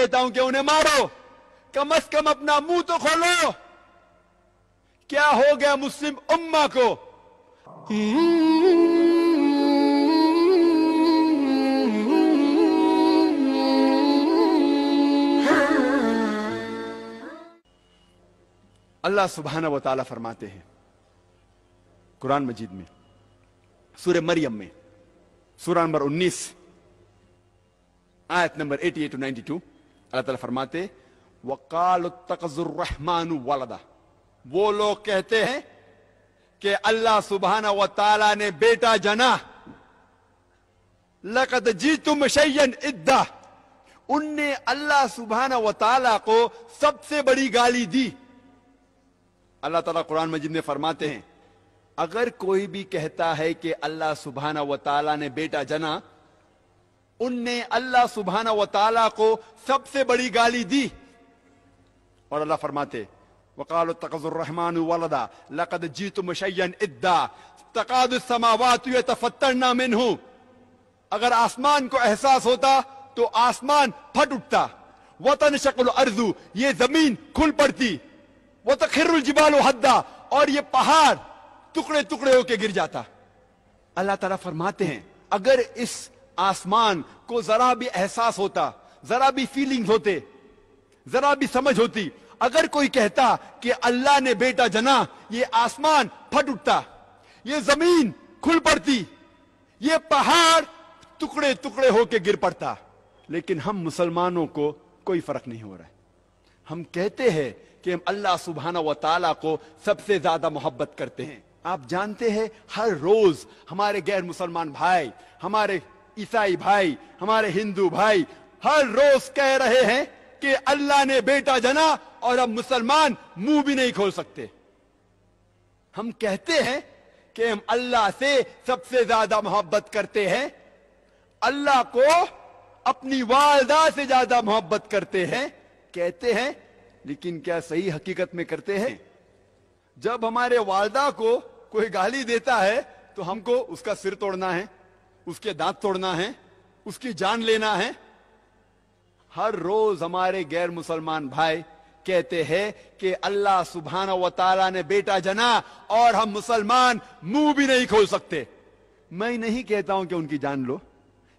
कहता हूं कि उन्हें मारो, कम से कम अपना मुंह तो खोलो। क्या हो गया मुस्लिम उम्मा को? अल्लाह सुब्हाना व तआला फरमाते हैं कुरान मजीद में, सूरह मरियम में, सूरह नंबर 19 आयत नंबर 88 to 92, अल्लाह ताला फरमाते वक़ालु इत्तख़ज़ुर रहमानु वलदा। वो लोग कहते हैं कि अल्लाह सुब्हाना व तआला ने बेटा जना। लक़द जीतुम शय्यन इद्दा। उनने अल्लाह सुब्हाना व तआला को सबसे बड़ी गाली दी। अल्लाह ताला कुरान मजीद में फरमाते हैं अगर कोई भी कहता है कि अल्लाह सुब्हाना व तआला ने बेटा जना, उनने अल्लाह सुब्हाना व तआला को सबसे बड़ी गाली दी। और अल्लाह फरमाते वक़ालु इत्तख़ज़ुर रहमानु वलदा लक़द जीतुम शय्यन इद्दा तक़ादु समावातु यतफ़त्तरना मिन्हु। अगर आसमान को एहसास होता तो आसमान फट उठता। वतनशक़्क़ुल अर्ज़ु, ये जमीन खुल पड़ती। वतख़िर्रुल जिबालु हद्दा, और ये पहाड़ टुकड़े टुकड़े होके गिर जाता। अल्लाह ताला फरमाते हैं अगर इस आसमान को जरा भी एहसास होता, जरा भी फीलिंग्स होते, जरा भी समझ होती, अगर कोई कहता कि अल्लाह ने बेटा जना, ये आसमान फट उठता, ये जमीन खुल पड़ती, ये पहाड़ टुकड़े टुकड़े होके गिर पड़ता। लेकिन हम मुसलमानों को कोई फर्क नहीं हो रहा है। हम कहते हैं कि हम अल्लाह सुब्हाना व तआला को सबसे ज्यादा मोहब्बत करते हैं। आप जानते हैं हर रोज हमारे गैर मुसलमान भाई, हमारे ईसाई भाई, हमारे हिंदू भाई हर रोज कह रहे हैं कि अल्लाह ने बेटा जना, और अब मुसलमान मुंह भी नहीं खोल सकते। हम कहते हैं कि हम अल्लाह से सबसे ज्यादा मोहब्बत करते हैं, अल्लाह को अपनी वालदा से ज्यादा मोहब्बत करते हैं, कहते हैं, लेकिन क्या सही हकीकत में करते हैं? जब हमारे वालदा को कोई गाली देता है तो हमको उसका सिर तोड़ना है, उसके दांत तोड़ना है, उसकी जान लेना है। हर रोज हमारे गैर मुसलमान भाई कहते हैं कि अल्लाह सुब्हाना व तआला ने बेटा जना, और हम मुसलमान मुंह भी नहीं खोल सकते। मैं नहीं कहता हूं कि उनकी जान लो,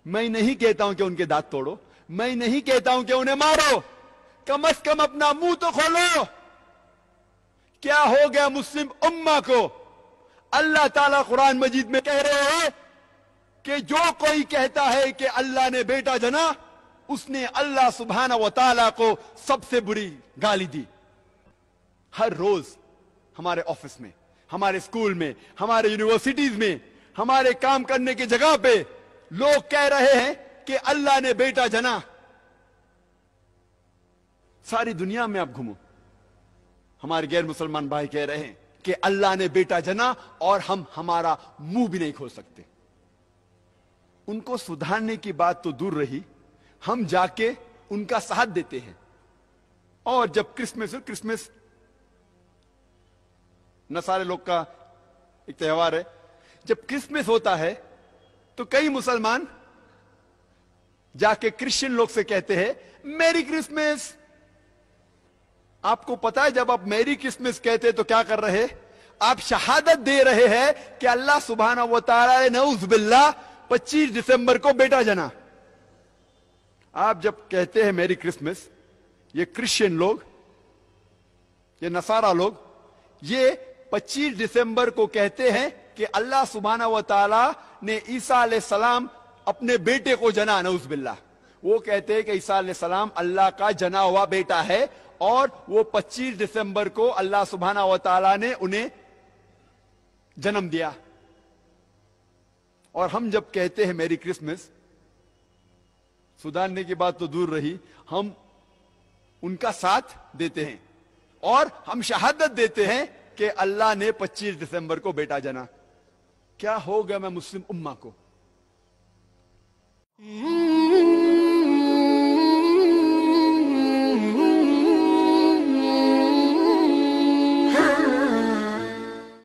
मैं नहीं कहता हूं कि उनके दांत तोड़ो, मैं नहीं कहता हूं कि उन्हें मारो, कम से कम अपना मुंह तो खोलो। क्या हो गया मुस्लिम उम्मा को? अल्लाह ताला कुरान मजीद में कह रहे हैं कि जो कोई कहता है कि अल्लाह ने बेटा जना, उसने अल्लाह सुब्हाना व तआला को सबसे बुरी गाली दी। हर रोज हमारे ऑफिस में, हमारे स्कूल में, हमारे यूनिवर्सिटीज में, हमारे काम करने की जगह पे लोग कह रहे हैं कि अल्लाह ने बेटा जना। सारी दुनिया में आप घूमो, हमारे गैर मुसलमान भाई कह रहे हैं कि अल्लाह ने बेटा जना, और हम हमारा मुंह भी नहीं खोल सकते। उनको सुधारने की बात तो दूर रही, हम जाके उनका साथ देते हैं। और जब क्रिसमस नसारे लोग का एक त्योहार है, जब क्रिसमस होता है तो कई मुसलमान जाके क्रिश्चियन लोग से कहते हैं मेरी क्रिसमस। आपको पता है जब आप मेरी क्रिसमस कहते तो क्या कर रहे? आप शहादत दे रहे हैं कि अल्लाह सुब्हाना व तआला ने नऊज़ बिल्लाह 25 दिसंबर को बेटा जना। आप जब कहते हैं मेरी क्रिसमस, ये क्रिश्चियन लोग, ये नसारा लोग, ये 25 दिसंबर को कहते हैं कि अल्लाह सुब्हाना व तआला ने ईसा अलैहिस्सलाम अपने बेटे को जना, नऊज़ बिल्लाह। वो कहते हैं कि ईसा अलैहिस्सलाम अल्लाह का जना हुआ बेटा है, और वो 25 दिसंबर को अल्लाह सुब्हाना व तआला ने उन्हें जन्म दिया। और हम जब कहते हैं मेरी क्रिसमस, सुधारने की बात तो दूर रही, हम उनका साथ देते हैं और हम शहादत देते हैं कि अल्लाह ने 25 दिसंबर को बेटा जना। क्या हो गया मैं मुस्लिम उम्मा को?